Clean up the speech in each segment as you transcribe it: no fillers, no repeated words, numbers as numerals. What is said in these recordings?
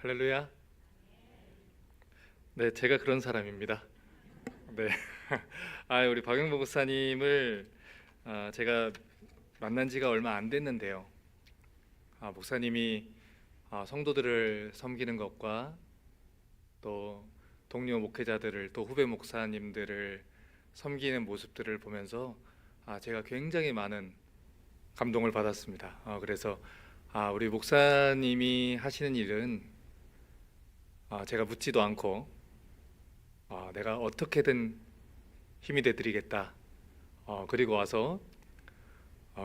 할렐루야. 네, 제가 그런 사람입니다. 네, 우리 박영복 목사님을 제가 만난 지가 얼마 안 됐는데요. 목사님이 성도들을 섬기는 것과 또 동료 목회자들을 또 후배 목사님들을 섬기는 모습들을 보면서 제가 굉장히 많은 감동을 받았습니다. 그래서 우리 목사님이 하시는 일은 제가 묻지도 않고 내가 어떻게든 힘이 되드리겠다. 그리고 와서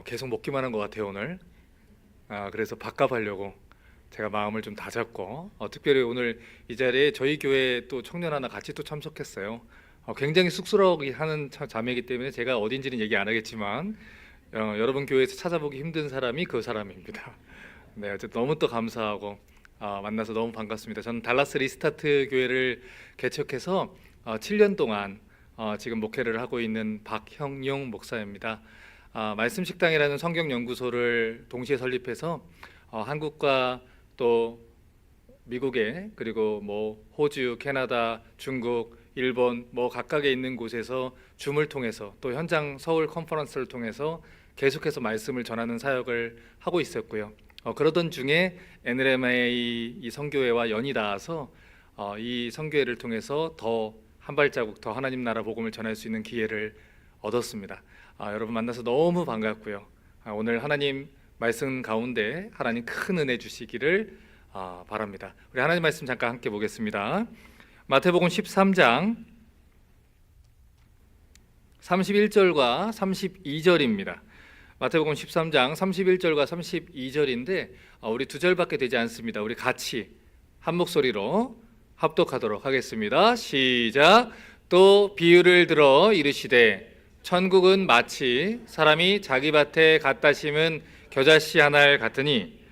계속 먹기만 한 것 같아요 오늘. 그래서 밥값하려고 제가 마음을 좀 다잡고 특별히 오늘 이 자리에 저희 교회 또 청년 하나 같이 또 참석했어요. 굉장히 쑥스러워하는 자매이기 때문에 제가 어딘지는 얘기 안 하겠지만 여러분 교회에서 찾아보기 힘든 사람이 그 사람입니다. 네, 어쨌든 너무 또 감사하고 만나서 너무 반갑습니다. 저는 달라스 리스타트 교회를 개척해서 7년 동안 지금 목회를 하고 있는 박형용 목사입니다. 말씀 식당이라는 성경 연구소를 동시에 설립해서 한국과 또 미국에 그리고 뭐 호주, 캐나다, 중국, 일본 뭐 각각에 있는 곳에서 줌을 통해서 또 현장 서울 컨퍼런스를 통해서 계속해서 말씀을 전하는 사역을 하고 있었고요. 그러던 중에 NLMA 이 선교회와 연이 닿아서 이 선교회를 통해서 더 한 발자국 더 하나님 나라 복음을 전할 수 있는 기회를 얻었습니다. 여러분 만나서 너무 반갑고요. 오늘 하나님 말씀 가운데 하나님 큰 은혜 주시기를 바랍니다. 우리 하나님 말씀 잠깐 함께 보겠습니다. 마태복음 13장 31절과 32절입니다. 마태복음 13장 31절과 32절인데 우리 두 절밖에 되지 않습니다. 우리 같이 한 목소리로 합독하도록 하겠습니다. 시작. 또 비유를 들어 이르시되 천국은 마치 사람이 자기 밭에 갖다 심은 겨자씨 하나를 같으니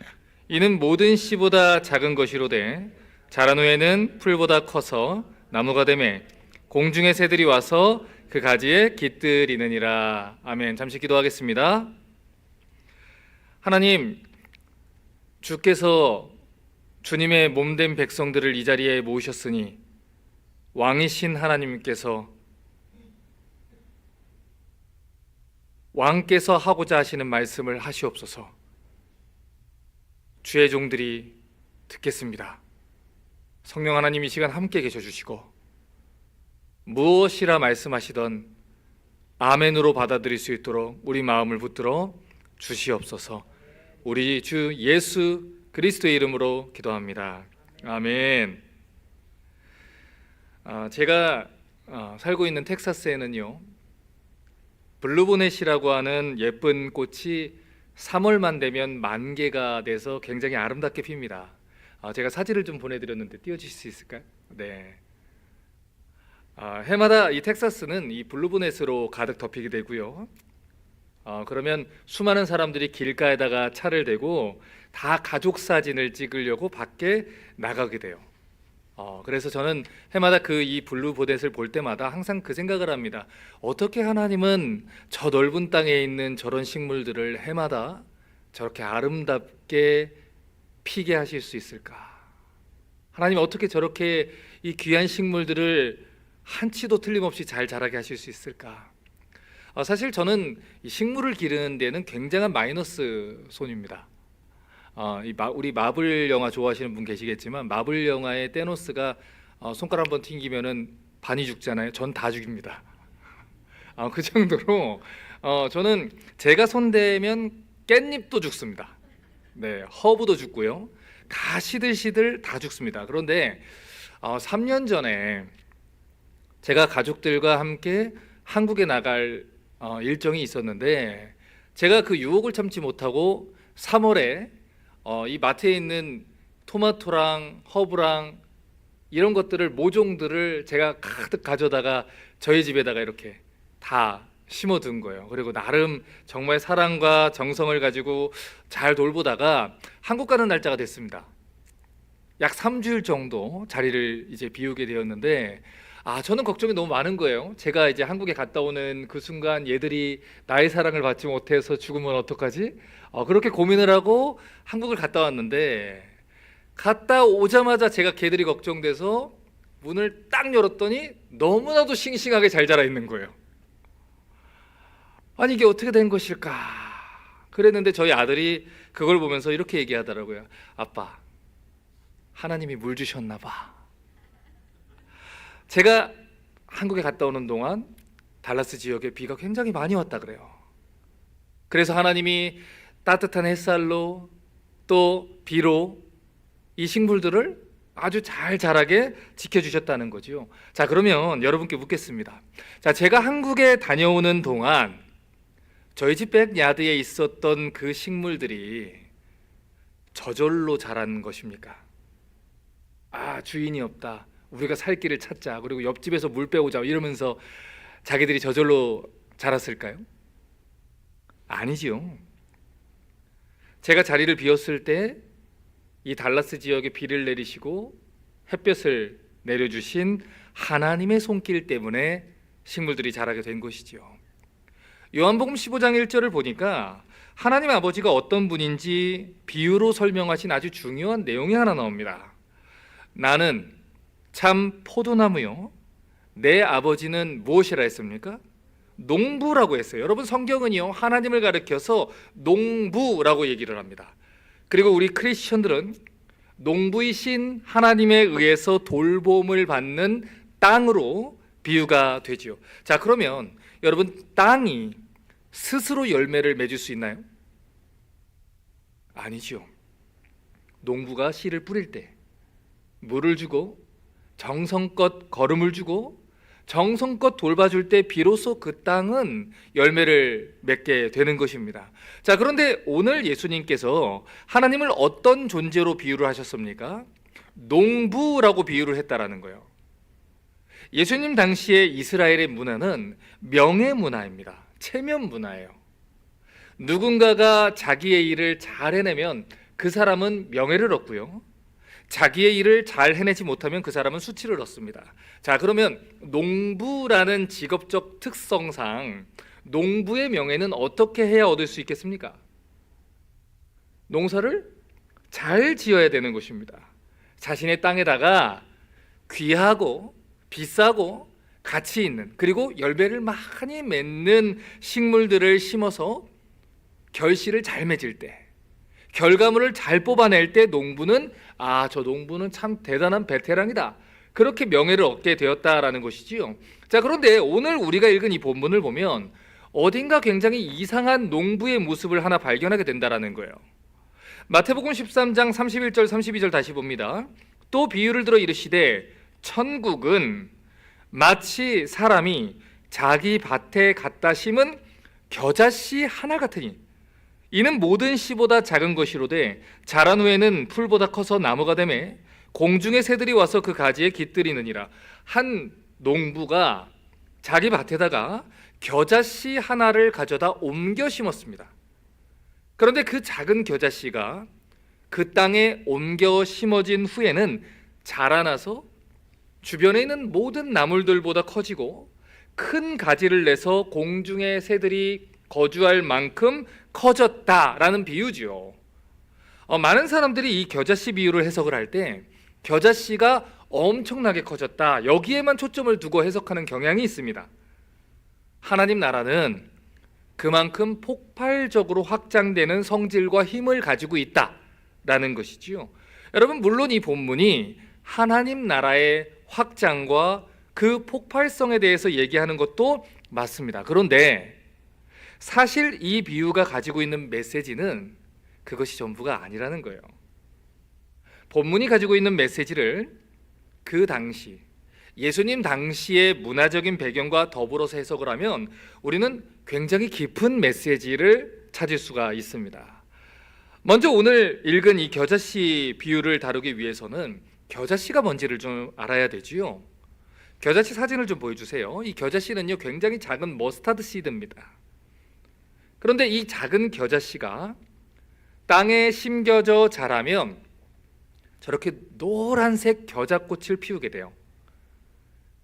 이는 모든 씨보다 작은 것이로되 자란 후에는 풀보다 커서 나무가 되매 공중의 새들이 와서 그 가지에 깃들이느니라. 아멘. 잠시 기도하겠습니다. 하나님, 주께서 주님의 몸된 백성들을 이 자리에 모으셨으니 왕이신 하나님께서 왕께서 하고자 하시는 말씀을 하시옵소서. 주의 종들이 듣겠습니다. 성령 하나님 이 시간 함께 계셔 주시고 무엇이라 말씀하시던 아멘으로 받아들일 수 있도록 우리 마음을 붙들어 주시옵소서. 우리 주 예수 그리스도의 이름으로 기도합니다. 아멘. 제가 살고 있는 텍사스에는요 블루보넷이라고 하는 예쁜 꽃이 3월만 되면 만개가 돼서 굉장히 아름답게 핍니다. 제가 사진을 좀 보내드렸는데 띄워주실 수 있을까요? 네. 해마다 이 텍사스는 이 블루보넷으로 가득 덮이게 되고요. 그러면 수많은 사람들이 길가에다가 차를 대고 다 가족 사진을 찍으려고 밖에 나가게 돼요. 그래서 저는 해마다 이 블루보넷을 볼 때마다 항상 그 생각을 합니다. 어떻게 하나님은 저 넓은 땅에 있는 저런 식물들을 해마다 저렇게 아름답게 피게 하실 수 있을까? 하나님 어떻게 저렇게 이 귀한 식물들을 한치도 틀림없이 잘 자라게 하실 수 있을까? 사실 저는 이 식물을 기르는 데는 굉장한 마이너스 손입니다. 우리 마블 영화 좋아하시는 분 계시겠지만 마블 영화의 테노스가 손가락 한번 튕기면은 반이 죽잖아요. 전 다 죽입니다. 그 정도로 저는 제가 손대면 깻잎도 죽습니다. 네, 허브도 죽고요. 다 시들시들 다 죽습니다. 그런데 3년 전에 제가 가족들과 함께 한국에 나갈 일정이 있었는데 제가 그 유혹을 참지 못하고 3월에 이 마트에 있는 토마토랑 허브랑 이런 것들을 모종들을 제가 가득 가져다가 저희 집에다가 이렇게 다 심어둔 거예요. 그리고 나름 정말 사랑과 정성을 가지고 잘 돌보다가 한국 가는 날짜가 됐습니다. 약 3주일 정도 자리를 이제 비우게 되었는데 저는 걱정이 너무 많은 거예요. 제가 이제 한국에 갔다 오는 그 순간 얘들이 나의 사랑을 받지 못해서 죽으면 어떡하지? 그렇게 고민을 하고 한국을 갔다 왔는데 갔다 오자마자 제가 개들이 걱정돼서 문을 딱 열었더니 너무나도 싱싱하게 잘 자라 있는 거예요. 아니 이게 어떻게 된 것일까 그랬는데 저희 아들이 그걸 보면서 이렇게 얘기하더라고요. 아빠, 하나님이 물 주셨나 봐. 제가 한국에 갔다 오는 동안 달라스 지역에 비가 굉장히 많이 왔다 그래요. 그래서 하나님이 따뜻한 햇살로 또 비로 이 식물들을 아주 잘 자라게 지켜주셨다는 거죠. 자, 그러면 여러분께 묻겠습니다. 자, 제가 한국에 다녀오는 동안 저희 집 백야드에 있었던 그 식물들이 저절로 자란 것입니까? 아, 주인이 없다, 우리가 살 길을 찾자, 그리고 옆집에서 물 빼오자 이러면서 자기들이 저절로 자랐을까요? 아니지요. 제가 자리를 비웠을 때 이 달라스 지역에 비를 내리시고 햇볕을 내려주신 하나님의 손길 때문에 식물들이 자라게 된 것이죠. 요한복음 15장 1절을 보니까 하나님 아버지가 어떤 분인지 비유로 설명하신 아주 중요한 내용이 하나 나옵니다. 나는 참 포도나무요, 내 아버지는 무엇이라 했습니까? 농부라고 했어요. 여러분, 성경은요 하나님을 가리켜서 농부라고 얘기를 합니다. 그리고 우리 크리스천들은 농부이신 하나님에 의해서 돌봄을 받는 땅으로 비유가 되지요. 자, 그러면 여러분, 땅이 스스로 열매를 맺을 수 있나요? 아니죠. 농부가 씨를 뿌릴 때 물을 주고 정성껏 거름을 주고 정성껏 돌봐줄 때 비로소 그 땅은 열매를 맺게 되는 것입니다. 자, 그런데 오늘 예수님께서 하나님을 어떤 존재로 비유를 하셨습니까? 농부라고 비유를 했다라는 거예요. 예수님 당시에 이스라엘의 문화는 명예 문화입니다. 체면 문화예요. 누군가가 자기의 일을 잘 해내면 그 사람은 명예를 얻고요, 자기의 일을 잘 해내지 못하면 그 사람은 수치를 얻습니다. 자, 그러면 농부라는 직업적 특성상 농부의 명예는 어떻게 해야 얻을 수 있겠습니까? 농사를 잘 지어야 되는 것입니다. 자신의 땅에다가 귀하고 비싸고 가치 있는, 그리고 열매를 많이 맺는 식물들을 심어서 결실을 잘 맺을 때, 결과물을 잘 뽑아낼 때 농부는 저 농부는 참 대단한 베테랑이다, 그렇게 명예를 얻게 되었다라는 것이지요. 자, 그런데 오늘 우리가 읽은 이 본문을 보면 어딘가 굉장히 이상한 농부의 모습을 하나 발견하게 된다라는 거예요. 마태복음 13장 31절 32절 다시 봅니다. 또 비유를 들어 이르시되 천국은 마치 사람이 자기 밭에 갖다 심은 겨자씨 하나 같으니 이는 모든 씨보다 작은 것이로되 자란 후에는 풀보다 커서 나무가 되매 공중의 새들이 와서 그 가지에 깃들이느니라. 한 농부가 자기 밭에다가 겨자씨 하나를 가져다 옮겨 심었습니다. 그런데 그 작은 겨자씨가 그 땅에 옮겨 심어진 후에는 자라나서 주변에 있는 모든 나물들보다 커지고 큰 가지를 내서 공중의 새들이 거주할 만큼 커졌다라는 비유지요. 많은 사람들이 이 겨자씨 비유를 해석을 할 때 겨자씨가 엄청나게 커졌다, 여기에만 초점을 두고 해석하는 경향이 있습니다. 하나님 나라는 그만큼 폭발적으로 확장되는 성질과 힘을 가지고 있다라는 것이지요. 여러분, 물론 이 본문이 하나님 나라의 확장과 그 폭발성에 대해서 얘기하는 것도 맞습니다. 그런데 사실 이 비유가 가지고 있는 메시지는 그것이 전부가 아니라는 거예요. 본문이 가지고 있는 메시지를 그 당시 예수님 당시의 문화적인 배경과 더불어서 해석을 하면 우리는 굉장히 깊은 메시지를 찾을 수가 있습니다. 먼저 오늘 읽은 이 겨자씨 비유를 다루기 위해서는 겨자씨가 뭔지를 좀 알아야 되지요. 겨자씨 사진을 좀 보여주세요. 이 겨자씨는요 굉장히 작은 머스타드 씨드입니다. 그런데 이 작은 겨자씨가 땅에 심겨져 자라면 저렇게 노란색 겨자꽃을 피우게 돼요.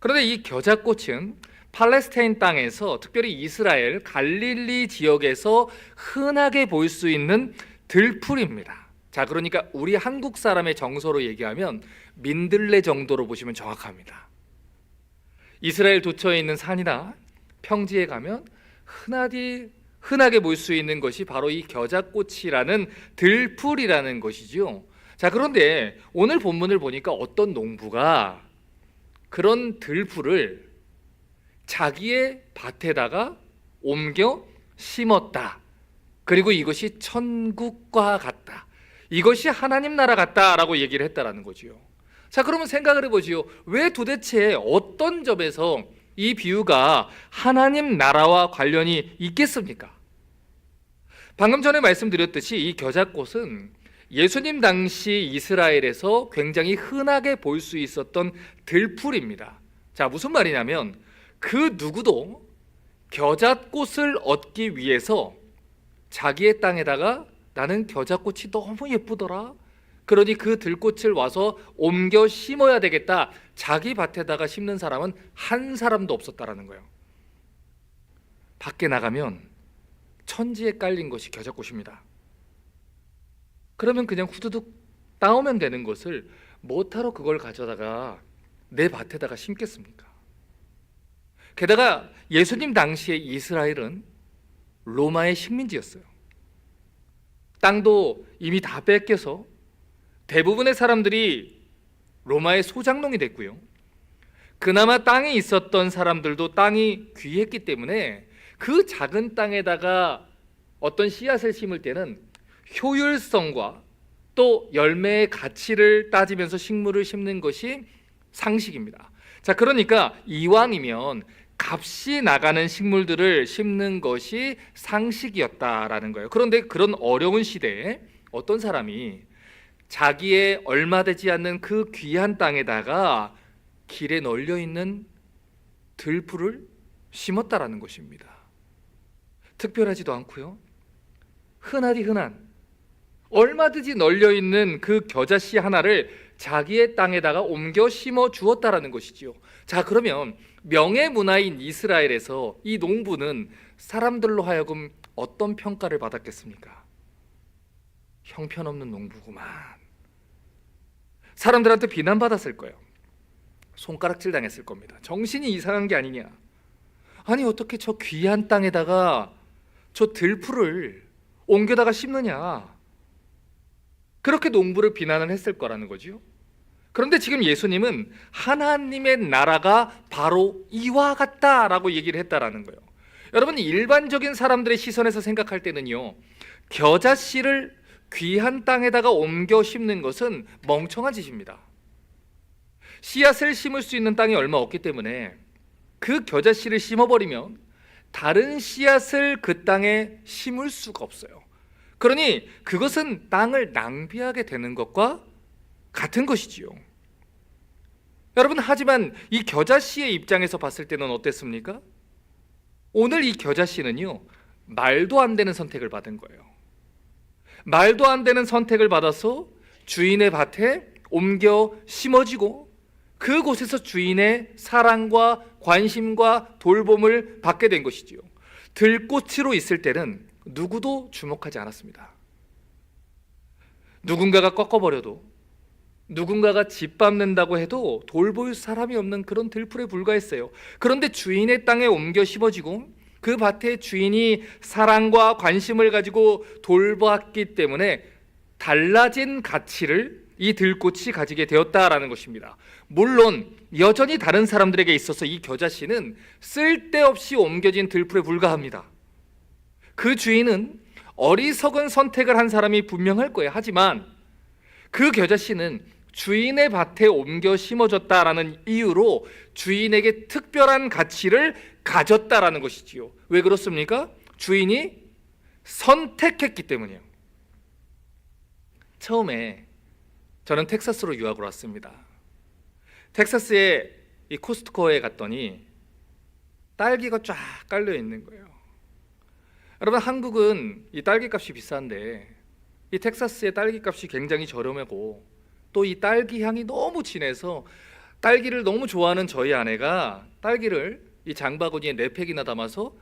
그런데 이 겨자꽃은 팔레스타인 땅에서, 특별히 이스라엘 갈릴리 지역에서 흔하게 볼 수 있는 들풀입니다. 자, 그러니까 우리 한국 사람의 정서로 얘기하면 민들레 정도로 보시면 정확합니다. 이스라엘 도처에 있는 산이나 평지에 가면 흔하게 볼 수 있는 것이 바로 이 겨자꽃이라는 들풀이라는 것이죠. 자, 그런데 오늘 본문을 보니까 어떤 농부가 그런 들풀을 자기의 밭에다가 옮겨 심었다. 그리고 이것이 천국과 같다. 이것이 하나님 나라 같다라고 얘기를 했다라는 거지요. 자, 그러면 생각을 해보지요. 왜 도대체 어떤 점에서 이 비유가 하나님 나라와 관련이 있겠습니까? 방금 전에 말씀드렸듯이 이 겨자꽃은 예수님 당시 이스라엘에서 굉장히 흔하게 볼 수 있었던 들풀입니다. 자, 무슨 말이냐면 그 누구도 겨자꽃을 얻기 위해서 자기의 땅에다가 나는 겨자꽃이 너무 예쁘더라, 그러니 그 들꽃을 와서 옮겨 심어야 되겠다, 자기 밭에다가 심는 사람은 한 사람도 없었다라는 거예요. 밖에 나가면 천지에 깔린 것이 겨자꽃입니다. 그러면 그냥 후두둑 따오면 되는 것을 뭐하러 그걸 가져다가 내 밭에다가 심겠습니까? 게다가 예수님 당시에 이스라엘은 로마의 식민지였어요. 땅도 이미 다 뺏겨서 대부분의 사람들이 로마의 소장농이 됐고요. 그나마 땅에 있었던 사람들도 땅이 귀했기 때문에 그 작은 땅에다가 어떤 씨앗을 심을 때는 효율성과 또 열매의 가치를 따지면서 식물을 심는 것이 상식입니다. 자, 그러니까 이왕이면 값이 나가는 식물들을 심는 것이 상식이었다라는 거예요. 그런데 그런 어려운 시대에 어떤 사람이 자기의 얼마 되지 않는 그 귀한 땅에다가 길에 널려 있는 들풀을 심었다라는 것입니다. 특별하지도 않고요, 흔한 얼마든지 널려 있는 그 겨자씨 하나를 자기의 땅에다가 옮겨 심어 주었다라는 것이지요. 자, 그러면 명예문화인 이스라엘에서 이 농부는 사람들로 하여금 어떤 평가를 받았겠습니까? 형편없는 농부구만. 사람들한테 비난받았을 거예요. 손가락질 당했을 겁니다. 정신이 이상한 게 아니냐, 아니 어떻게 저 귀한 땅에다가 저 들풀을 옮겨다가 심느냐, 그렇게 농부를 비난을 했을 거라는 거죠. 그런데 지금 예수님은 하나님의 나라가 바로 이와 같다라고 얘기를 했다라는 거예요. 여러분, 일반적인 사람들의 시선에서 생각할 때는요, 겨자씨를 귀한 땅에다가 옮겨 심는 것은 멍청한 짓입니다. 씨앗을 심을 수 있는 땅이 얼마 없기 때문에 그 겨자씨를 심어버리면 다른 씨앗을 그 땅에 심을 수가 없어요. 그러니 그것은 땅을 낭비하게 되는 것과 같은 것이지요. 여러분, 하지만 이 겨자씨의 입장에서 봤을 때는 어땠습니까? 오늘 이 겨자씨는요, 말도 안 되는 선택을 받은 거예요. 말도 안 되는 선택을 받아서 주인의 밭에 옮겨 심어지고 그곳에서 주인의 사랑과 관심과 돌봄을 받게 된 것이지요. 들꽃으로 있을 때는 누구도 주목하지 않았습니다. 누군가가 꺾어버려도, 누군가가 짓밟는다고 해도 돌볼 사람이 없는 그런 들풀에 불과했어요. 그런데 주인의 땅에 옮겨 심어지고 그 밭에 주인이 사랑과 관심을 가지고 돌봤기 때문에 달라진 가치를 이 들꽃이 가지게 되었다라는 것입니다. 물론 여전히 다른 사람들에게 있어서 이 겨자씨는 쓸데없이 옮겨진 들풀에 불과합니다. 그 주인은 어리석은 선택을 한 사람이 분명할 거예요. 하지만 그 겨자씨는 주인의 밭에 옮겨 심어졌다라는 이유로 주인에게 특별한 가치를 가졌다라는 것이지요. 왜 그렇습니까? 주인이 선택했기 때문이에요. 처음에 저는 텍사스로 유학을 왔습니다. 텍사스의 이 코스트코에 갔더니 딸기가 쫙 깔려 있는 거예요. 여러분, 한국은 이 딸기 값이 비싼데 이 텍사스의 딸기 값이 굉장히 저렴하고 또 이 딸기 향이 너무 진해서 딸기를 너무 좋아하는 저희 아내가 딸기를 이 장바구니에 4팩이나 담아서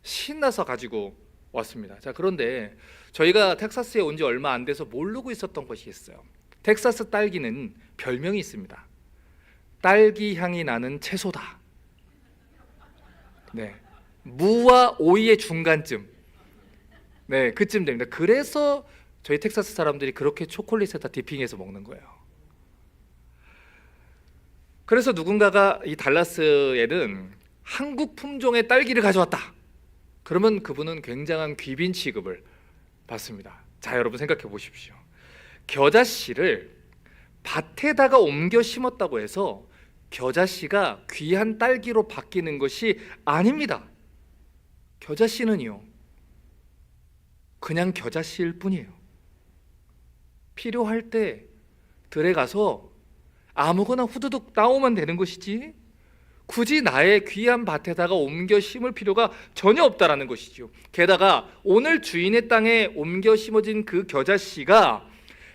신나서 가지고 왔습니다. 자, 그런데 저희가 텍사스에 온 지 얼마 안 돼서 모르고 있었던 것이 있어요. 텍사스 딸기는 별명이 있습니다. 딸기 향이 나는 채소다. 네, 무와 오이의 중간쯤, 네, 그쯤 됩니다. 그래서 저희 텍사스 사람들이 그렇게 초콜릿에다 디핑해서 먹는 거예요. 그래서 누군가가 이 달라스에는 한국 품종의 딸기를 가져왔다. 그러면 그분은 굉장한 귀빈 취급을 받습니다. 자, 여러분 생각해 보십시오. 겨자씨를 밭에다가 옮겨 심었다고 해서 겨자씨가 귀한 딸기로 바뀌는 것이 아닙니다. 겨자씨는요, 그냥 겨자씨일 뿐이에요. 필요할 때 들에 가서 아무거나 후두둑 따오면 되는 것이지 굳이 나의 귀한 밭에다가 옮겨 심을 필요가 전혀 없다라는 것이죠. 게다가 오늘 주인의 땅에 옮겨 심어진 그 겨자씨가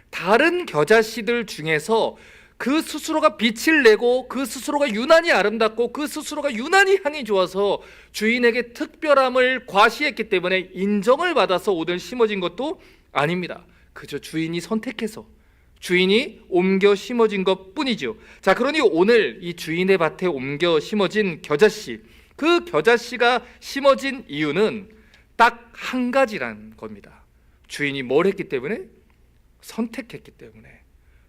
다른 겨자씨들 중에서 그 스스로가 빛을 내고 그 스스로가 유난히 아름답고 그 스스로가 유난히 향이 좋아서 주인에게 특별함을 과시했기 때문에 인정을 받아서 오늘 심어진 것도 아닙니다. 그저 주인이 선택해서 주인이 옮겨 심어진 것 뿐이죠. 자, 그러니 오늘 이 주인의 밭에 옮겨 심어진 겨자씨, 그 겨자씨가 심어진 이유는 딱 한 가지란 겁니다. 주인이 뭘 했기 때문에? 선택했기 때문에,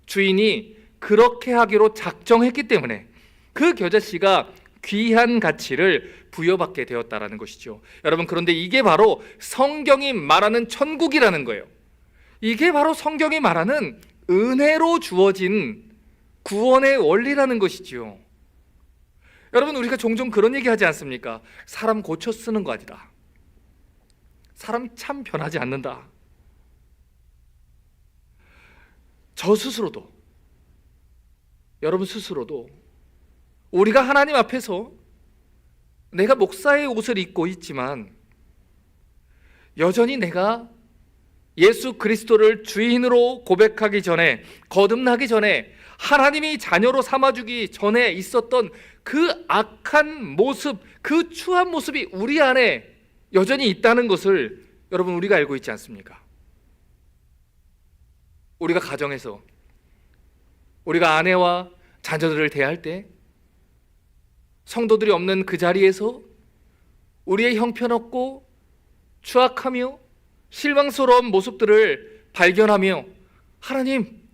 주인이 그렇게 하기로 작정했기 때문에 그 겨자씨가 귀한 가치를 부여받게 되었다라는 것이죠. 여러분, 그런데 이게 바로 성경이 말하는 천국이라는 거예요. 이게 바로 성경이 말하는 은혜로 주어진 구원의 원리라는 것이지요. 여러분, 우리가 종종 그런 얘기 하지 않습니까? 사람 고쳐 쓰는 거 아니다. 사람 참 변하지 않는다. 저 스스로도, 여러분 스스로도 우리가 하나님 앞에서 내가 목사의 옷을 입고 있지만 여전히 내가 예수 그리스도를 주인으로 고백하기 전에, 거듭나기 전에, 하나님이 자녀로 삼아주기 전에 있었던 그 악한 모습, 그 추한 모습이 우리 안에 여전히 있다는 것을 여러분 우리가 알고 있지 않습니까? 우리가 가정에서, 우리가 아내와 자녀들을 대할 때, 성도들이 없는 그 자리에서 우리의 형편없고 추악하며 실망스러운 모습들을 발견하며, 하나님,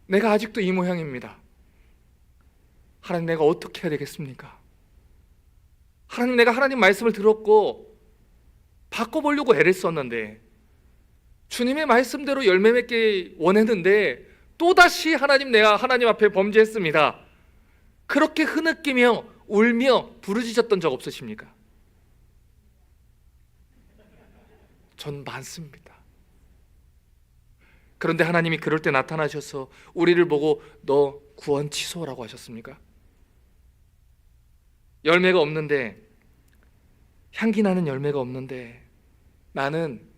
내가 아직도 이 모양입니다. 하나님, 내가 어떻게 해야 되겠습니까? 하나님, 내가 하나님 말씀을 들었고 바꿔보려고 애를 썼는데, 주님의 말씀대로 열매 맺기 원했는데 또다시 하나님, 내가 하나님 앞에 범죄했습니다. 그렇게 흐느끼며 울며 부르짖었던 적 없으십니까? 전 많습니다. 그런데 하나님이 그럴 때 나타나셔서 우리를 보고 너 구원 취소라고 하셨습니까? 열매가 없는데, 향기 나는 열매가 없는데 나는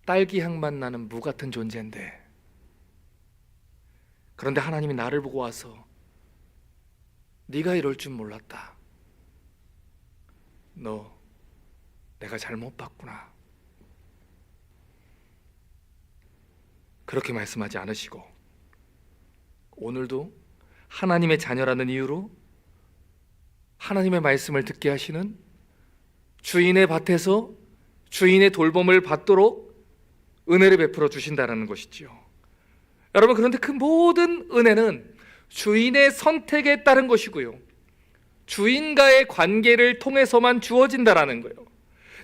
딸기 향만 나는 무 같은 존재인데, 그런데 하나님이 나를 보고 와서 네가 이럴 줄 몰랐다. 너 내가 잘못 봤구나. 그렇게 말씀하지 않으시고 오늘도 하나님의 자녀라는 이유로 하나님의 말씀을 듣게 하시는, 주인의 밭에서 주인의 돌봄을 받도록 은혜를 베풀어 주신다는 것이지요. 여러분, 그런데 그 모든 은혜는 주인의 선택에 따른 것이고요, 주인과의 관계를 통해서만 주어진다라는 거예요.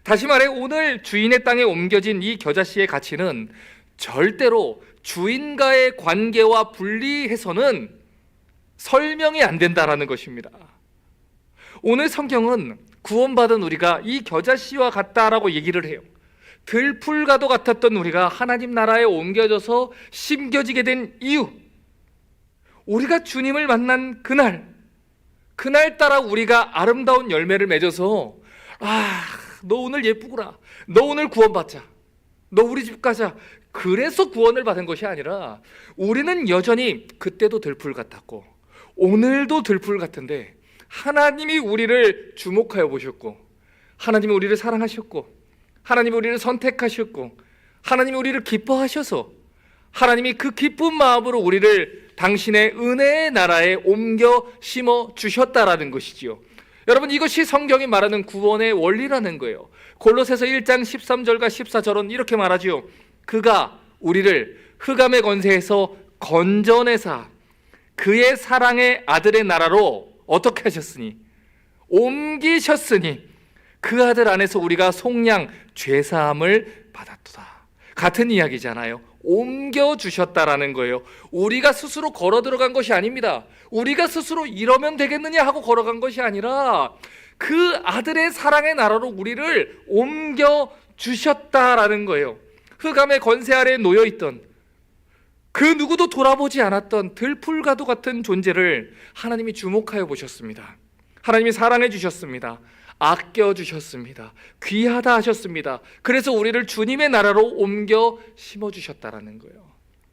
다시 말해, 오늘 주인의 땅에 옮겨진 이 겨자씨의 가치는 절대로 주인과의 관계와 분리해서는 설명이 안 된다라는 것입니다. 오늘 성경은 구원받은 우리가 이 겨자씨와 같다라고 얘기를 해요. 들풀과도 같았던 우리가 하나님 나라에 옮겨져서 심겨지게 된 이유, 우리가 주님을 만난 그날따라 우리가 아름다운 열매를 맺어서, 너 오늘 예쁘구나, 너 오늘 구원받자, 너 우리 집 가자, 그래서 구원을 받은 것이 아니라, 우리는 여전히 그때도 들풀 같았고 오늘도 들풀 같은데 하나님이 우리를 주목하여 보셨고 하나님이 우리를 사랑하셨고, 하나님이 우리를 선택하셨고, 하나님이 우리를 기뻐하셔서 하나님이 그 기쁜 마음으로 우리를 당신의 은혜의 나라에 옮겨 심어 주셨다라는 것이지요. 여러분, 이것이 성경이 말하는 구원의 원리라는 거예요. 골로새서 1장 13절과 14절은 이렇게 말하지요. 그가 우리를 흑암의 권세에서 건져내사 그의 사랑의 아들의 나라로 어떻게 하셨으니? 옮기셨으니 그 아들 안에서 우리가 속량 죄사함을 받았도다. 같은 이야기잖아요. 옮겨주셨다라는 거예요. 우리가 스스로 걸어 들어간 것이 아닙니다. 우리가 스스로 이러면 되겠느냐 하고 걸어간 것이 아니라 그 아들의 사랑의 나라로 우리를 옮겨주셨다라는 거예요. 흑암의 권세 아래에 놓여있던 그 누구도 돌아보지 않았던 들풀과도 같은 존재를 하나님이 주목하여 보셨습니다. 하나님이 사랑해 주셨습니다. 아껴 주셨습니다. 귀하다 하셨습니다. 그래서 우리를 주님의 나라로 옮겨 심어 주셨다라는 거예요.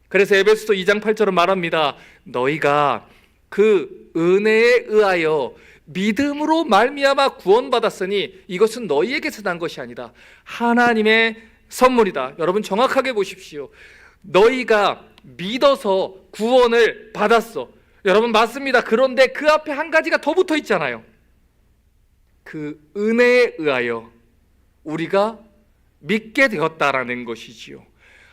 그래서 에베소서 2장 8절은 말합니다. 너희가 그 은혜에 의하여 믿음으로 말미암아 구원받았으니 이것은 너희에게서 난 것이 아니다. 하나님의 선물이다. 여러분 정확하게 보십시오. 너희가 믿어서 구원을 받았어. 여러분 맞습니다. 그런데 그 앞에 한 가지가 더 붙어 있잖아요. 그 은혜에 의하여 우리가 믿게 되었다라는 것이지요.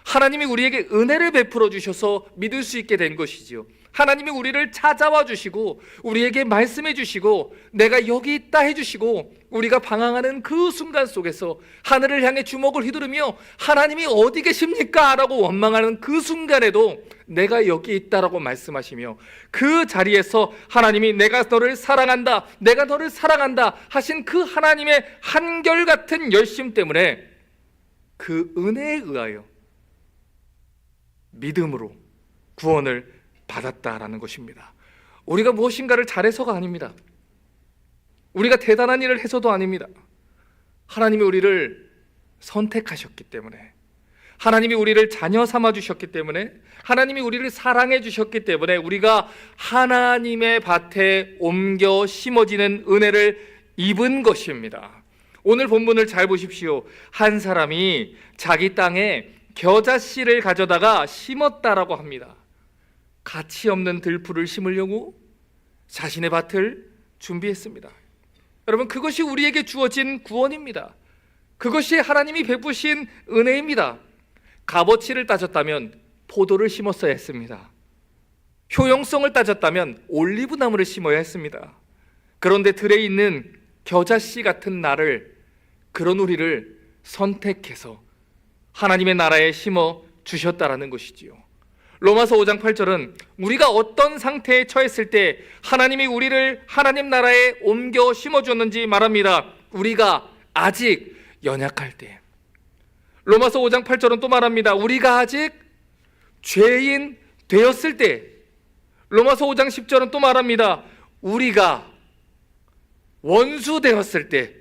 하나님이 우리에게 은혜를 베풀어 주셔서 믿을 수 있게 된 것이지요. 하나님이 우리를 찾아와 주시고 우리에게 말씀해 주시고 내가 여기 있다 해주시고 우리가 방황하는 그 순간 속에서 하늘을 향해 주먹을 휘두르며 하나님이 어디 계십니까? 라고 원망하는 그 순간에도 내가 여기 있다라고 말씀하시며 그 자리에서 하나님이 내가 너를 사랑한다, 내가 너를 사랑한다 하신 그 하나님의 한결같은 열심 때문에 그 은혜에 의하여 믿음으로 구원을 받았다라는 것입니다. 우리가 무엇인가를 잘해서가 아닙니다. 우리가 대단한 일을 해서도 아닙니다. 하나님이 우리를 선택하셨기 때문에, 하나님이 우리를 자녀 삼아 주셨기 때문에, 하나님이 우리를 사랑해 주셨기 때문에 우리가 하나님의 밭에 옮겨 심어지는 은혜를 입은 것입니다. 오늘 본문을 잘 보십시오. 한 사람이 자기 땅에 겨자씨를 가져다가 심었다라고 합니다. 가치 없는 들풀을 심으려고 자신의 밭을 준비했습니다. 여러분, 그것이 우리에게 주어진 구원입니다. 그것이 하나님이 베푸신 은혜입니다. 값어치를 따졌다면 포도를 심었어야 했습니다. 효용성을 따졌다면 올리브 나무를 심어야 했습니다. 그런데 들에 있는 겨자씨 같은 나를, 그런 우리를 선택해서 하나님의 나라에 심어 주셨다라는 것이지요. 로마서 5장 8절은 우리가 어떤 상태에 처했을 때 하나님이 우리를 하나님 나라에 옮겨 심어주었는지 말합니다. 우리가 아직 연약할 때. 로마서 5장 8절은 또 말합니다. 우리가 아직 죄인 되었을 때. 로마서 5장 10절은 또 말합니다. 우리가 원수 되었을 때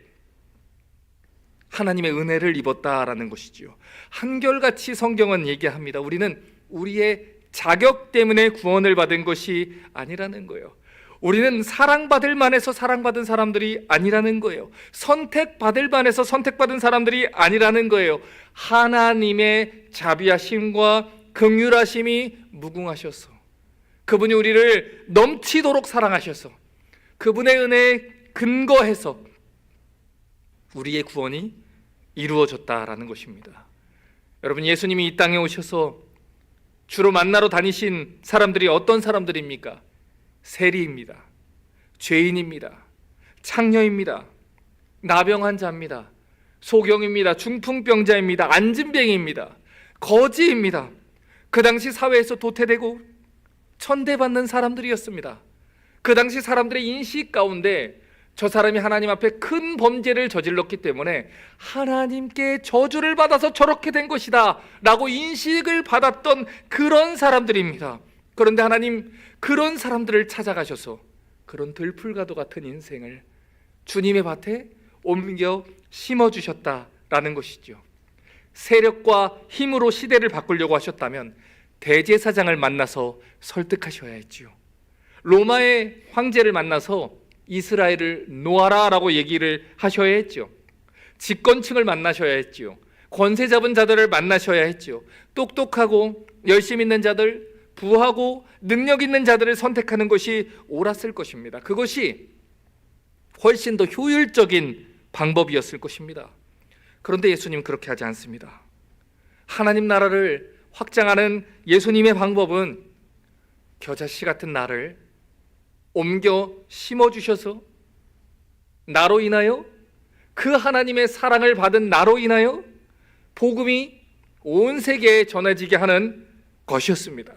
하나님의 은혜를 입었다라는 것이지요. 한결같이 성경은 얘기합니다. 우리는 우리의 자격 때문에 구원을 받은 것이 아니라는 거예요. 우리는 사랑받을 만해서 사랑받은 사람들이 아니라는 거예요. 선택받을 만해서 선택받은 사람들이 아니라는 거예요. 하나님의 자비하심과 긍휼하심이 무궁하셔서, 그분이 우리를 넘치도록 사랑하셔서, 그분의 은혜에 근거해서 우리의 구원이 이루어졌다라는 것입니다. 여러분, 예수님이 이 땅에 오셔서 주로 만나러 다니신 사람들이 어떤 사람들입니까? 세리입니다. 죄인입니다. 창녀입니다. 나병 환자입니다. 소경입니다. 중풍병자입니다. 안진뱅이입니다. 거지입니다. 그 당시 사회에서 도태되고 천대받는 사람들이었습니다. 그 당시 사람들의 인식 가운데 저 사람이 하나님 앞에 큰 범죄를 저질렀기 때문에 하나님께 저주를 받아서 저렇게 된 것이다 라고 인식을 받았던 그런 사람들입니다. 그런데 하나님 그런 사람들을 찾아가셔서 그런 들풀과도 같은 인생을 주님의 밭에 옮겨 심어주셨다라는 것이죠. 세력과 힘으로 시대를 바꾸려고 하셨다면 대제사장을 만나서 설득하셔야 했지요. 로마의 황제를 만나서 이스라엘을 놓아라 라고 얘기를 하셔야 했죠. 집권층을 만나셔야 했지요. 권세 잡은 자들을 만나셔야 했지요. 똑똑하고 열심 있는 자들, 부하고 능력 있는 자들을 선택하는 것이 옳았을 것입니다. 그것이 훨씬 더 효율적인 방법이었을 것입니다. 그런데 예수님 그렇게 하지 않습니다. 하나님 나라를 확장하는 예수님의 방법은 겨자씨 같은 나를 옮겨 심어주셔서 나로 인하여, 그 하나님의 사랑을 받은 나로 인하여 복음이 온 세계에 전해지게 하는 것이었습니다.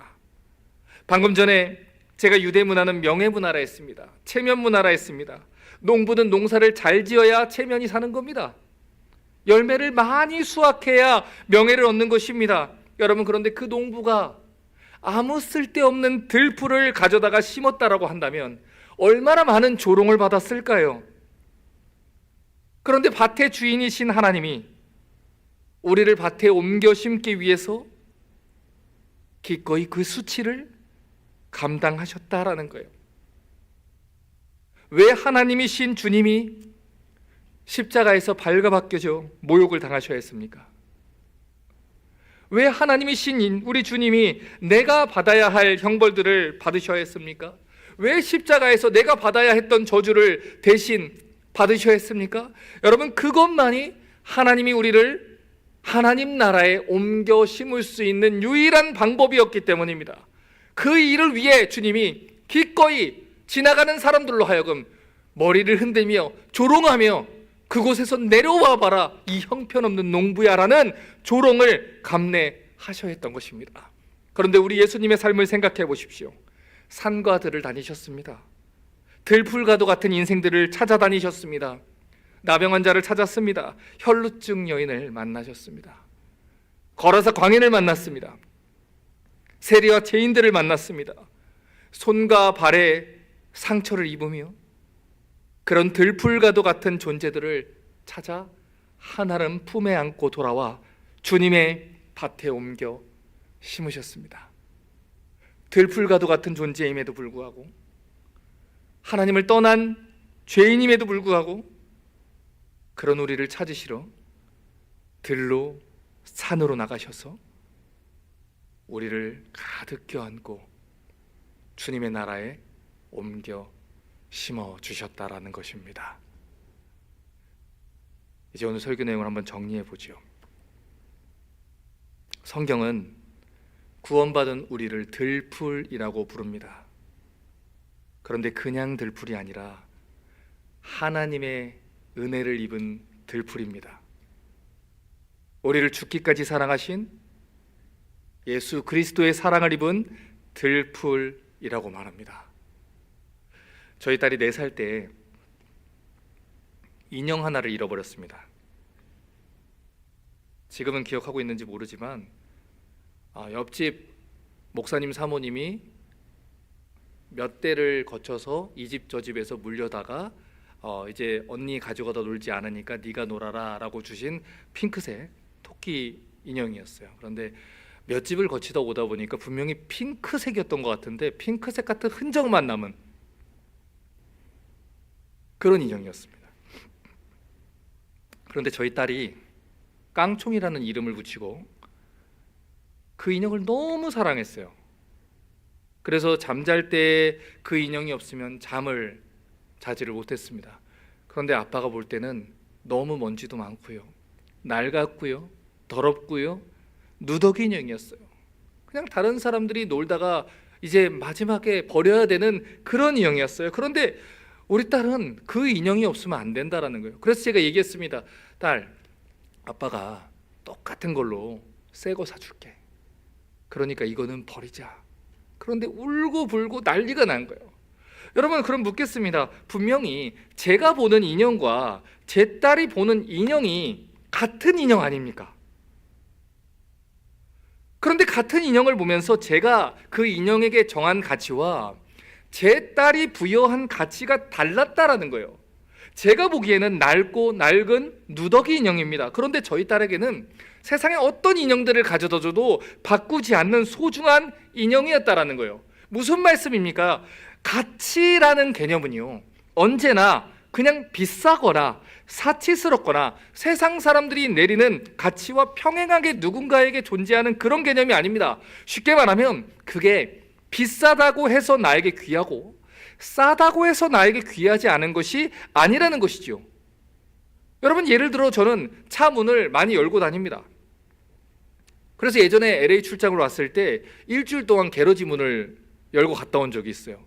방금 전에 제가 유대 문화는 명예 문화라 했습니다. 체면 문화라 했습니다. 농부는 농사를 잘 지어야 체면이 사는 겁니다. 열매를 많이 수확해야 명예를 얻는 것입니다. 여러분, 그런데 그 농부가 아무 쓸데없는 들풀을 가져다가 심었다라고 한다면 얼마나 많은 조롱을 받았을까요? 그런데 밭의 주인이신 하나님이 우리를 밭에 옮겨 심기 위해서 기꺼이 그 수치를 감당하셨다라는 거예요. 왜 하나님이신 주님이 십자가에서 발가벗겨져 모욕을 당하셔야 했습니까? 왜 하나님이신 우리 주님이 내가 받아야 할 형벌들을 받으셔야 했습니까? 왜 십자가에서 내가 받아야 했던 저주를 대신 받으셔야 했습니까? 여러분, 그것만이 하나님이 우리를 하나님 나라에 옮겨 심을 수 있는 유일한 방법이었기 때문입니다. 그 일을 위해 주님이 기꺼이 지나가는 사람들로 하여금 머리를 흔들며 조롱하며 그곳에서 내려와 봐라, 이 형편없는 농부야라는 조롱을 감내하셔야 했던 것입니다. 그런데 우리 예수님의 삶을 생각해 보십시오. 산과 들을 다니셨습니다. 들풀과도 같은 인생들을 찾아다니셨습니다. 나병 환자를 찾았습니다. 혈루증 여인을 만나셨습니다. 걸어서 광인을 만났습니다. 세리와 죄인들을 만났습니다. 손과 발에 상처를 입으며 그런 들풀과도 같은 존재들을 찾아 한아름 품에 안고 돌아와 주님의 밭에 옮겨 심으셨습니다. 들풀과도 같은 존재임에도 불구하고, 하나님을 떠난 죄인임에도 불구하고 그런 우리를 찾으시러 들로 산으로 나가셔서 우리를 가득 껴안고 주님의 나라에 옮겨 심어주셨다라는 것입니다. 이제 오늘 설교 내용을 한번 정리해 보죠. 성경은 구원받은 우리를 들풀이라고 부릅니다. 그런데 그냥 들풀이 아니라 하나님의 은혜를 입은 들풀입니다. 우리를 죽기까지 사랑하신 예수 그리스도의 사랑을 입은 들풀이라고 말합니다. 저희 딸이 4살 때 인형 하나를 잃어버렸습니다. 지금은 기억하고 있는지 모르지만 옆집 목사님 사모님이 몇 대를 거쳐서 이 집 저 집에서 물려다가 이제 언니 가져가다 놀지 않으니까 네가 놀아라 라고 주신 핑크색 토끼 인형이었어요. 그런데 몇 집을 거치다 오다 보니까 분명히 핑크색이었던 것 같은데 핑크색 같은 흔적만 남은 그런 인형이었습니다. 그런데 저희 딸이 깡총이라는 이름을 붙이고 그 인형을 너무 사랑했어요. 그래서 잠잘 때 그 인형이 없으면 잠을 자지를 못했습니다. 그런데 아빠가 볼 때는 너무 먼지도 많고요, 낡았고요, 더럽고요, 누더기 인형이었어요. 그냥 다른 사람들이 놀다가 이제 마지막에 버려야 되는 그런 인형이었어요. 그런데 우리 딸은 그 인형이 없으면 안 된다라는 거예요. 그래서 제가 얘기했습니다. 딸, 아빠가 똑같은 걸로 새 거 사줄게. 그러니까 이거는 버리자. 그런데 울고 불고 난리가 난 거예요. 여러분, 그럼 묻겠습니다. 분명히 제가 보는 인형과 제 딸이 보는 인형이 같은 인형 아닙니까? 그런데 같은 인형을 보면서 제가 그 인형에게 정한 가치와 제 딸이 부여한 가치가 달랐다라는 거예요. 제가 보기에는 낡고 낡은 누더기 인형입니다. 그런데 저희 딸에게는 세상에 어떤 인형들을 가져다 줘도 바꾸지 않는 소중한 인형이었다라는 거예요. 무슨 말씀입니까? 가치라는 개념은요, 언제나 그냥 비싸거나 사치스럽거나 세상 사람들이 내리는 가치와 평행하게 누군가에게 존재하는 그런 개념이 아닙니다. 쉽게 말하면 그게 비싸다고 해서 나에게 귀하고 싸다고 해서 나에게 귀하지 않은 것이 아니라는 것이지요. 여러분, 예를 들어 저는 차 문을 많이 열고 다닙니다. 그래서 예전에 LA 출장을 왔을 때 일주일 동안 게러지 문을 열고 갔다 온 적이 있어요.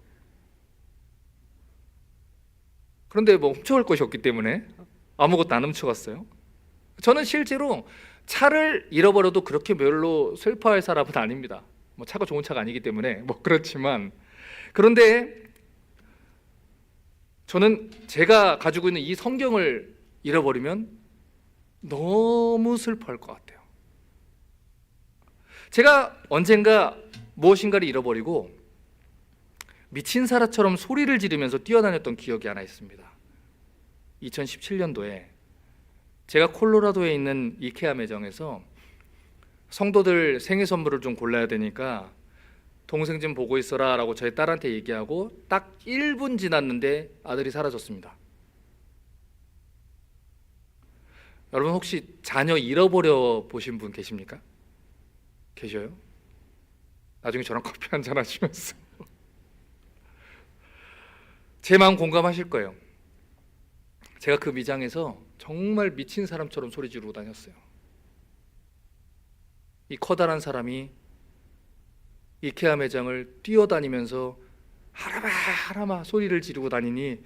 그런데 뭐 훔쳐갈 것이 없기 때문에 아무것도 안 훔쳐갔어요. 저는 실제로 차를 잃어버려도 그렇게 별로 슬퍼할 사람은 아닙니다. 뭐 차가 좋은 차가 아니기 때문에 뭐 그렇지만, 그런데 저는 제가 가지고 있는 이 성경을 잃어버리면 너무 슬퍼할 것 같아요. 제가 언젠가 무엇인가를 잃어버리고 미친 사람처럼 소리를 지르면서 뛰어다녔던 기억이 하나 있습니다. 2017년도에 제가 콜로라도에 있는 이케아 매장에서 성도들 생일 선물을 좀 골라야 되니까 동생 좀 보고 있어라 라고 저희 딸한테 얘기하고 딱 1분 지났는데 아들이 사라졌습니다. 여러분, 혹시 자녀 잃어버려 보신 분 계십니까? 계셔요? 나중에 저랑 커피 한잔 하시면서 제 마음 공감하실 거예요. 제가 그 미장에서 정말 미친 사람처럼 소리 지르고 다녔어요. 이 커다란 사람이 이케아 매장을 뛰어다니면서 하라마 하라마 소리를 지르고 다니니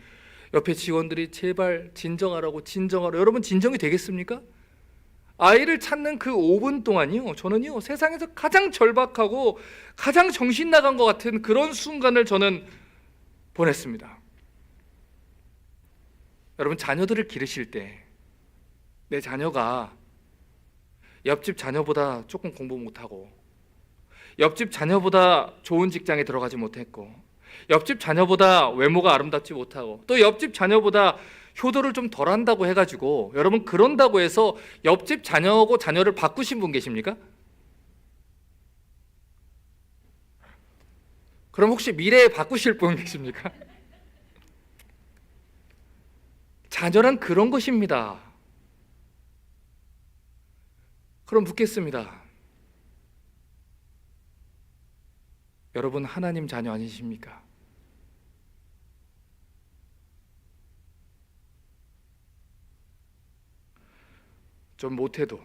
옆에 직원들이 제발 진정하라고 진정하라고. 여러분, 진정이 되겠습니까? 아이를 찾는 그 5분 동안이요, 저는요 세상에서 가장 절박하고 가장 정신 나간 것 같은 그런 순간을 저는 보냈습니다. 여러분, 자녀들을 기르실 때 내 자녀가 옆집 자녀보다 조금 공부 못하고 옆집 자녀보다 좋은 직장에 들어가지 못했고 옆집 자녀보다 외모가 아름답지 못하고 또 옆집 자녀보다 효도를 좀 덜 한다고 해가지고, 여러분, 그런다고 해서 옆집 자녀하고 자녀를 바꾸신 분 계십니까? 그럼 혹시 미래에 바꾸실 분 계십니까? 자녀란 그런 것입니다. 그럼 묻겠습니다. 여러분, 하나님 자녀 아니십니까? 좀 못해도,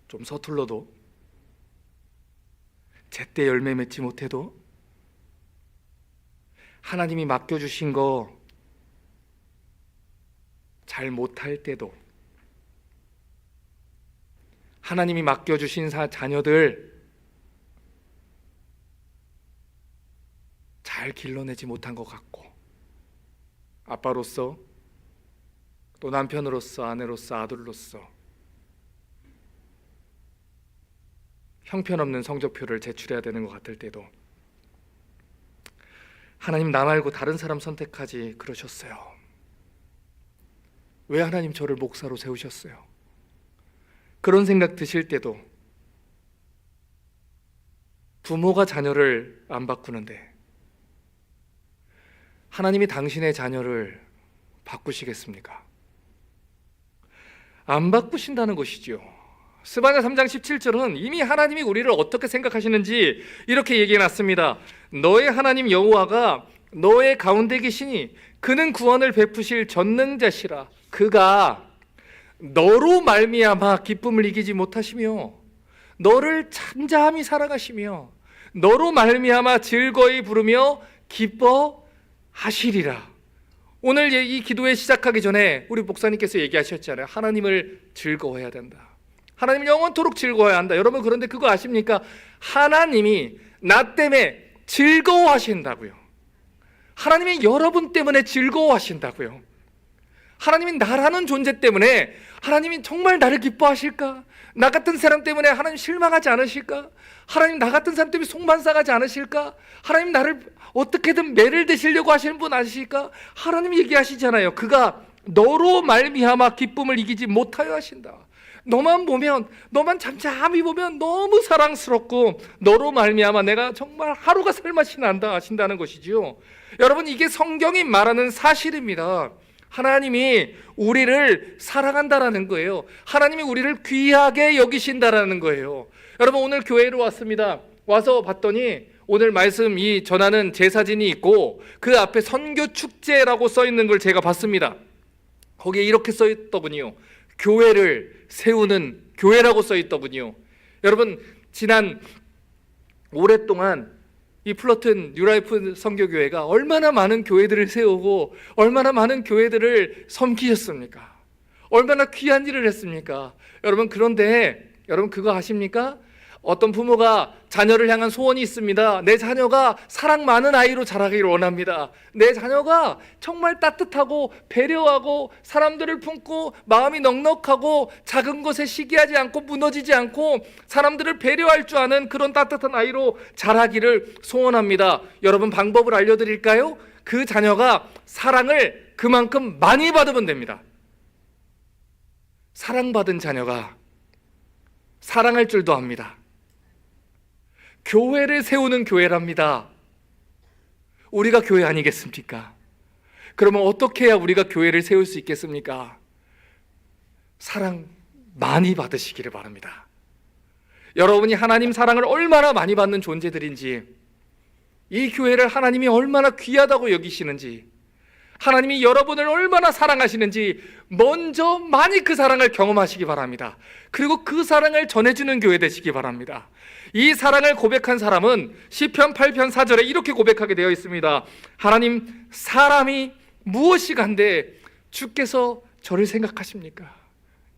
좀 서툴러도, 제때 열매 맺지 못해도, 하나님이 맡겨주신 거 잘 못할 때도, 하나님이 맡겨주신 자녀들 잘 길러내지 못한 것 같고, 아빠로서 또 남편으로서 아내로서 아들로서 형편없는 성적표를 제출해야 되는 것 같을 때도 하나님, 나 말고 다른 사람 선택하지 그러셨어요. 왜 하나님 저를 목사로 세우셨어요? 그런 생각 드실 때도 부모가 자녀를 안 바꾸는데 하나님이 당신의 자녀를 바꾸시겠습니까? 안 바꾸신다는 것이지요. 스바냐 3장 17절은 이미 하나님이 우리를 어떻게 생각하시는지 이렇게 얘기해 놨습니다. 너의 하나님 여호와가 너의 가운데 계시니 그는 구원을 베푸실 전능자시라. 그가 너로 말미암아 기쁨을 이기지 못하시며 너를 잠잠히 사랑하시며 너로 말미암아 즐거이 부르며 기뻐하시리라. 오늘 이 기도회 시작하기 전에 우리 목사님께서 얘기하셨잖아요. 하나님을 즐거워해야 된다. 하나님을 영원토록 즐거워해야 한다. 여러분, 그런데 그거 아십니까? 하나님이 나 때문에 즐거워하신다고요. 하나님이 여러분 때문에 즐거워하신다고요. 하나님이 나라는 존재 때문에 하나님이 정말 나를 기뻐하실까? 나 같은 사람 때문에 하나님 실망하지 않으실까? 하나님 나 같은 사람 때문에 속만 싸가지 않으실까? 하나님 나를 어떻게든 매를 대시려고 하시는 분 아실까? 하나님이 얘기하시잖아요. 그가 너로 말미암아 기쁨을 이기지 못하여 하신다. 너만 보면, 너만 잠잠히 보면 너무 사랑스럽고 너로 말미암아 내가 정말 하루가 살맛이 난다 하신다는 것이지요. 여러분, 이게 성경이 말하는 사실입니다. 하나님이 우리를 사랑한다라는 거예요. 하나님이 우리를 귀하게 여기신다라는 거예요. 여러분, 오늘 교회로 왔습니다. 와서 봤더니 오늘 말씀 이 전하는 제사진이 있고 그 앞에 선교 축제라고 써 있는 걸 제가 봤습니다. 거기에 이렇게 써 있더군요. 교회를 세우는 교회라고 써 있더군요. 여러분, 지난 오랫동안 이 플러튼 뉴라이프 선교교회가 얼마나 많은 교회들을 세우고 얼마나 많은 교회들을 섬기셨습니까? 얼마나 귀한 일을 했습니까? 여러분, 그런데 여러분 그거 아십니까? 어떤 부모가 자녀를 향한 소원이 있습니다. 내 자녀가 사랑 많은 아이로 자라기를 원합니다. 내 자녀가 정말 따뜻하고 배려하고 사람들을 품고 마음이 넉넉하고 작은 것에 시기하지 않고 무너지지 않고 사람들을 배려할 줄 아는 그런 따뜻한 아이로 자라기를 소원합니다. 여러분, 방법을 알려드릴까요? 그 자녀가 사랑을 그만큼 많이 받으면 됩니다. 사랑받은 자녀가 사랑할 줄도 압니다. 교회를 세우는 교회랍니다. 우리가 교회 아니겠습니까? 그러면 어떻게 해야 우리가 교회를 세울 수 있겠습니까? 사랑 많이 받으시기를 바랍니다. 여러분이 하나님 사랑을 얼마나 많이 받는 존재들인지, 이 교회를 하나님이 얼마나 귀하다고 여기시는지, 하나님이 여러분을 얼마나 사랑하시는지 먼저 많이 그 사랑을 경험하시기 바랍니다. 그리고 그 사랑을 전해주는 교회 되시기 바랍니다. 이 사랑을 고백한 사람은 시편 8편 4절에 이렇게 고백하게 되어 있습니다. 하나님, 사람이 무엇이 간데 주께서 저를 생각하십니까?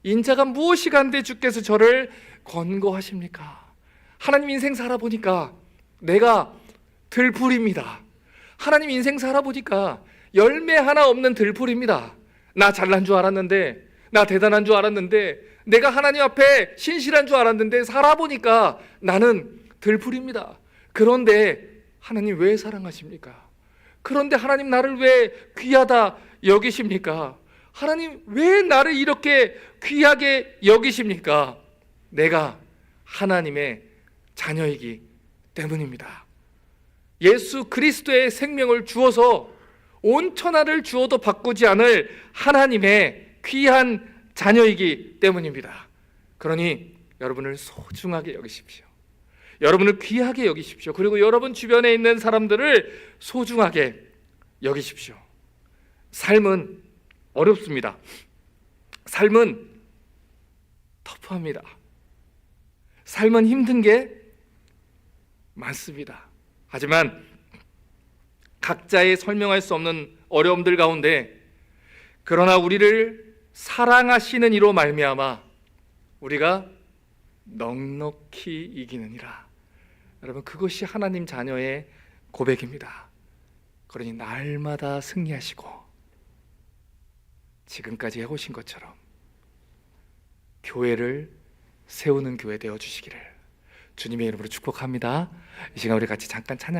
인자가 무엇이 간데 주께서 저를 권고하십니까? 하나님, 인생 살아보니까 내가 들풀입니다. 하나님, 인생 살아보니까 열매 하나 없는 들풀입니다. 나 잘난 줄 알았는데, 나 대단한 줄 알았는데, 내가 하나님 앞에 신실한 줄 알았는데 살아보니까 나는 들풀입니다. 그런데 하나님 왜 사랑하십니까? 그런데 하나님 나를 왜 귀하다 여기십니까? 하나님 왜 나를 이렇게 귀하게 여기십니까? 내가 하나님의 자녀이기 때문입니다. 예수 그리스도의 생명을 주어서 온 천하를 주어도 바꾸지 않을 하나님의 귀한 자녀이기 때문입니다. 그러니 여러분을 소중하게 여기십시오. 여러분을 귀하게 여기십시오. 그리고 여러분 주변에 있는 사람들을 소중하게 여기십시오. 삶은 어렵습니다. 삶은 터프합니다. 삶은 힘든 게 많습니다. 하지만 각자의 설명할 수 없는 어려움들 가운데, 그러나 우리를 사랑하시는 이로 말미암아 우리가 넉넉히 이기느니라. 여러분, 그것이 하나님 자녀의 고백입니다. 그러니 날마다 승리하시고 지금까지 해오신 것처럼 교회를 세우는 교회 되어 주시기를 주님의 이름으로 축복합니다. 이 시간 우리 같이 잠깐 찬양